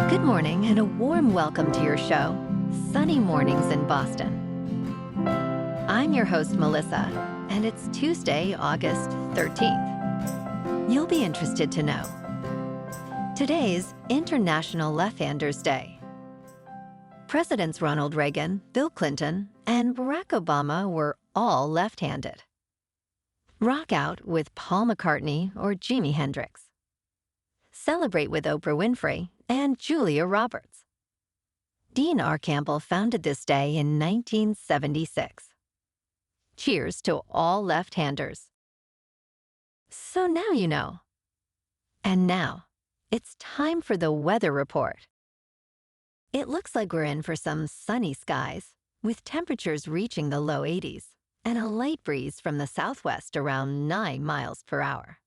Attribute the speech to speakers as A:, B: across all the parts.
A: Good morning and a warm welcome to your show, Sunny Mornings in Boston. I'm your host, Melissa, and it's Tuesday, August 13th. You'll be interested to know. Today's International Left-Handers Day. Presidents Ronald Reagan, Bill Clinton, and Barack Obama were all left-handed. Rock out with Paul McCartney or Jimi Hendrix. Celebrate with Oprah Winfrey and Julia Roberts. Dean R. Campbell founded this day in 1976. Cheers to all left-handers. So now you know. And now, it's time for the weather report. It looks like we're in for some sunny skies, with temperatures reaching the low 80s and a light breeze from the southwest around 9 miles per hour.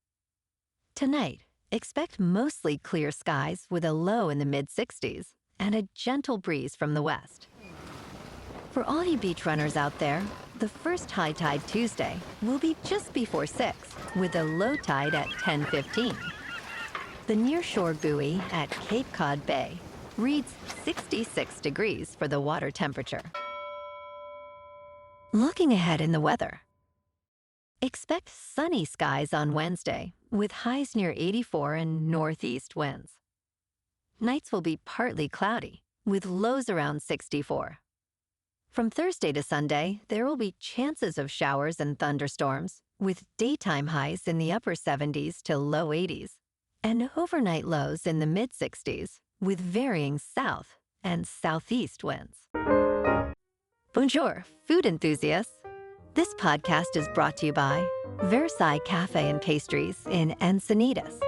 A: Tonight, expect mostly clear skies with a low in the mid-60s and a gentle breeze from the west. For all you beach runners out there, the first high tide Tuesday will be just before 6, with a low tide at 10:15. The nearshore buoy at Cape Cod Bay reads 66 degrees for the water temperature. Looking ahead in the weather. Expect sunny skies on Wednesday, with highs near 84 and northeast winds. Nights will be partly cloudy, with lows around 64. From Thursday to Sunday, there will be chances of showers and thunderstorms, with daytime highs in the upper 70s to low 80s, and overnight lows in the mid-60s, with varying south and southeast winds. Bonjour, food enthusiasts. This podcast is brought to you by Versailles Cafe and Pastries in Encinitas.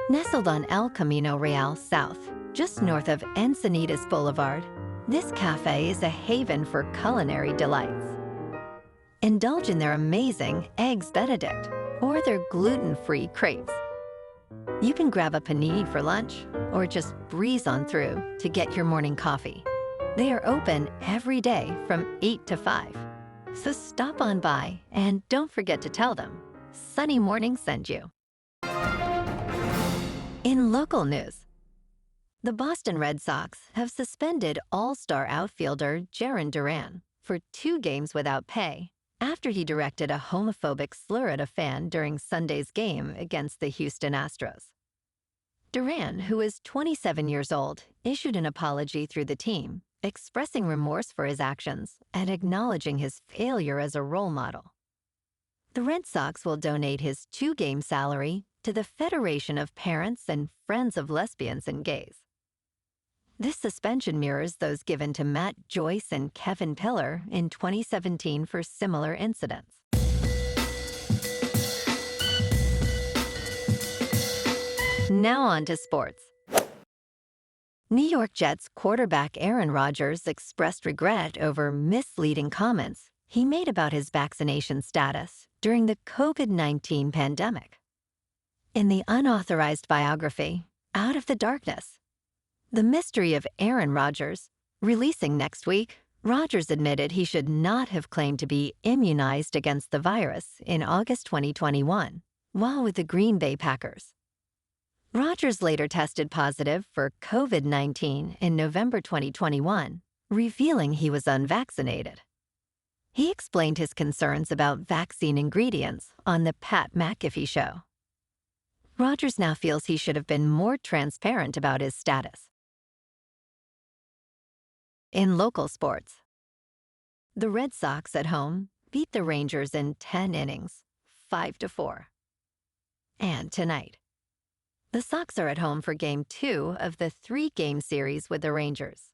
A: Nestled on El Camino Real South, just north of Encinitas Boulevard, this cafe is a haven for culinary delights. Indulge in their amazing Eggs Benedict or their gluten-free crepes. You can grab a panini for lunch or just breeze on through to get your morning coffee. They are open every day from 8 to 5. So stop on by and don't forget to tell them Sunny Morning sent you. In local news, the Boston Red Sox have suspended all-star outfielder Jarren Duran for 2 games without pay after he directed a homophobic slur at a fan during Sunday's game against the Houston Astros. Duran, who is 27 years old, issued an apology through the team, expressing remorse for his actions and acknowledging his failure as a role model. The Red Sox will donate his 2-game salary to the Federation of Parents and Friends of Lesbians and Gays. This suspension mirrors those given to Matt Joyce and Kevin Pillar in 2017 for similar incidents. Now on to sports. New York Jets quarterback Aaron Rodgers expressed regret over misleading comments he made about his vaccination status during the COVID-19 pandemic. In the unauthorized biography, Out of the Darkness, The Mystery of Aaron Rodgers, releasing next week, Rodgers admitted he should not have claimed to be immunized against the virus in August 2021, while with the Green Bay Packers. Rodgers later tested positive for COVID-19 in November 2021, revealing he was unvaccinated. He explained his concerns about vaccine ingredients on the Pat McAfee show. Rodgers now feels he should have been more transparent about his status. In local sports, the Red Sox at home beat the Rangers in 10 innings, 5-4. And tonight, the Sox are at home for Game 2 of the 3-game series with the Rangers.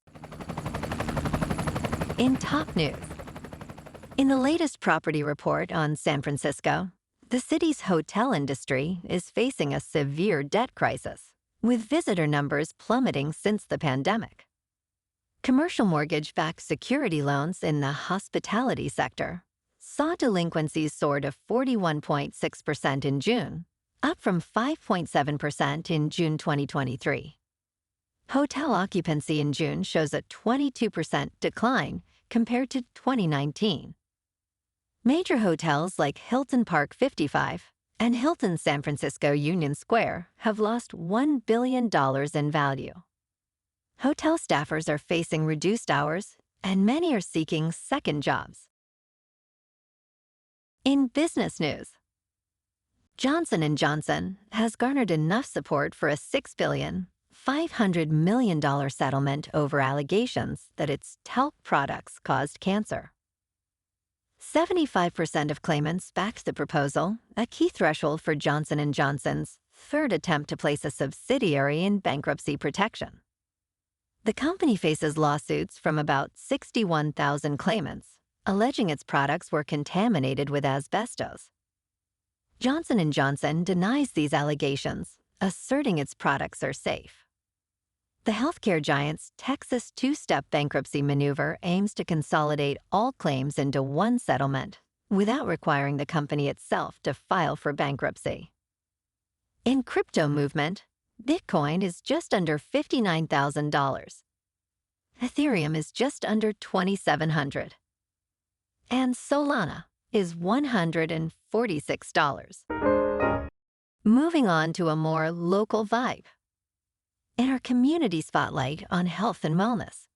A: In top news, in the latest property report on San Francisco, the city's hotel industry is facing a severe debt crisis, with visitor numbers plummeting since the pandemic. Commercial mortgage-backed security loans in the hospitality sector saw delinquencies soar to 41.6% in June, up from 5.7% in June 2023. Hotel occupancy in June shows a 22% decline compared to 2019. Major hotels like Hilton Park 55 and Hilton San Francisco Union Square have lost $1 billion in value. Hotel staffers are facing reduced hours, and many are seeking second jobs. In business news, Johnson & Johnson has garnered enough support for a $6.5 billion settlement over allegations that its talc products caused cancer. 75% of claimants backed the proposal, a key threshold for Johnson & Johnson's third attempt to place a subsidiary in bankruptcy protection. The company faces lawsuits from about 61,000 claimants, alleging its products were contaminated with asbestos. Johnson & Johnson denies these allegations, asserting its products are safe. The healthcare giant's Texas two-step bankruptcy maneuver aims to consolidate all claims into one settlement without requiring the company itself to file for bankruptcy. In crypto movement, Bitcoin is just under $59,000. Ethereum is just under $2,700. And Solana is $146. Moving on to a more local vibe. In our community spotlight on health and wellness,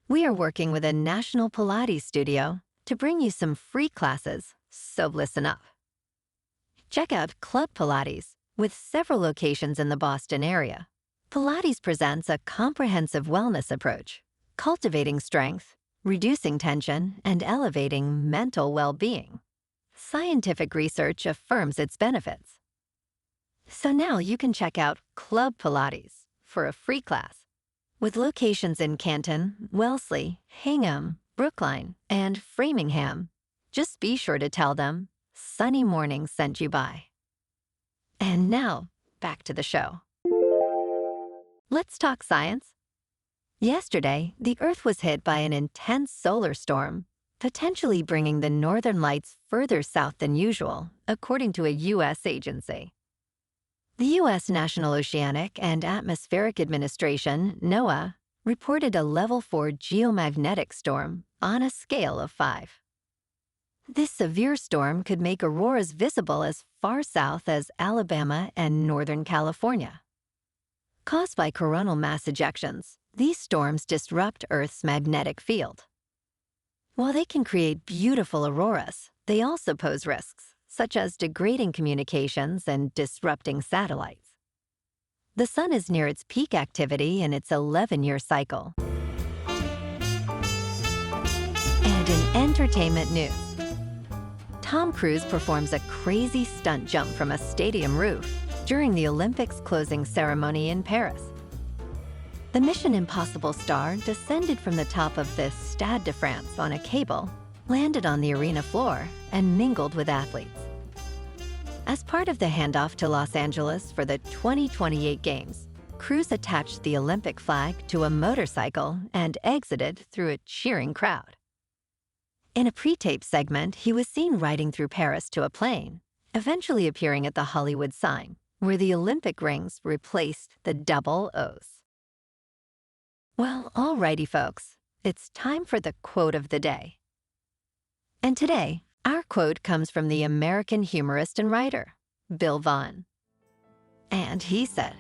A: we are working with a national Pilates studio to bring you some free classes, so listen up. Check out Club Pilates, with several locations in the Boston area. Pilates presents a comprehensive wellness approach, cultivating strength, reducing tension, and elevating mental well-being. Scientific research affirms its benefits. So now you can check out Club Pilates for a free class. With locations in Canton, Wellesley, Hingham, Brookline, and Framingham, just be sure to tell them Sunny Mornings sent you by. And now, back to the show. Let's talk science. Yesterday, the Earth was hit by an intense solar storm, potentially bringing the northern lights further south than usual, according to a U.S. agency. The U.S. National Oceanic and Atmospheric Administration, NOAA, reported a level 4 geomagnetic storm on a scale of 5. This severe storm could make auroras visible as far south as Alabama and Northern California. Caused by coronal mass ejections, these storms disrupt Earth's magnetic field. While they can create beautiful auroras, they also pose risks, such as degrading communications and disrupting satellites. The sun is near its peak activity in its 11-year cycle. And in entertainment news, Tom Cruise performs a crazy stunt jump from a stadium roof during the Olympics closing ceremony in Paris. The Mission Impossible star descended from the top of the Stade de France on a cable, landed on the arena floor, and mingled with athletes. As part of the handoff to Los Angeles for the 2028 Games, Cruise attached the Olympic flag to a motorcycle and exited through a cheering crowd. In a pre-tape segment, he was seen riding through Paris to a plane, eventually appearing at the Hollywood sign, where the Olympic rings replaced the double O's. Well, alrighty, folks, it's time for the quote of the day. And today, our quote comes from the American humorist and writer, Bill Vaughan. And he said,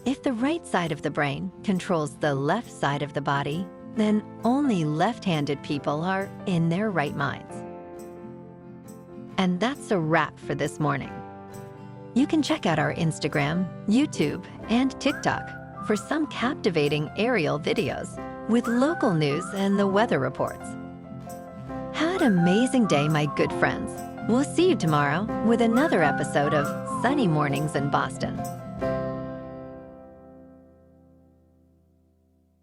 A: "If the right side of the brain controls the left side of the body, then only left-handed people are in their right minds." And that's a wrap for this morning. You can check out our Instagram, YouTube, and TikTok for some captivating aerial videos with local news and the weather reports. Have an amazing day, my good friends. We'll see you tomorrow with another episode of Sunny Mornings in Boston.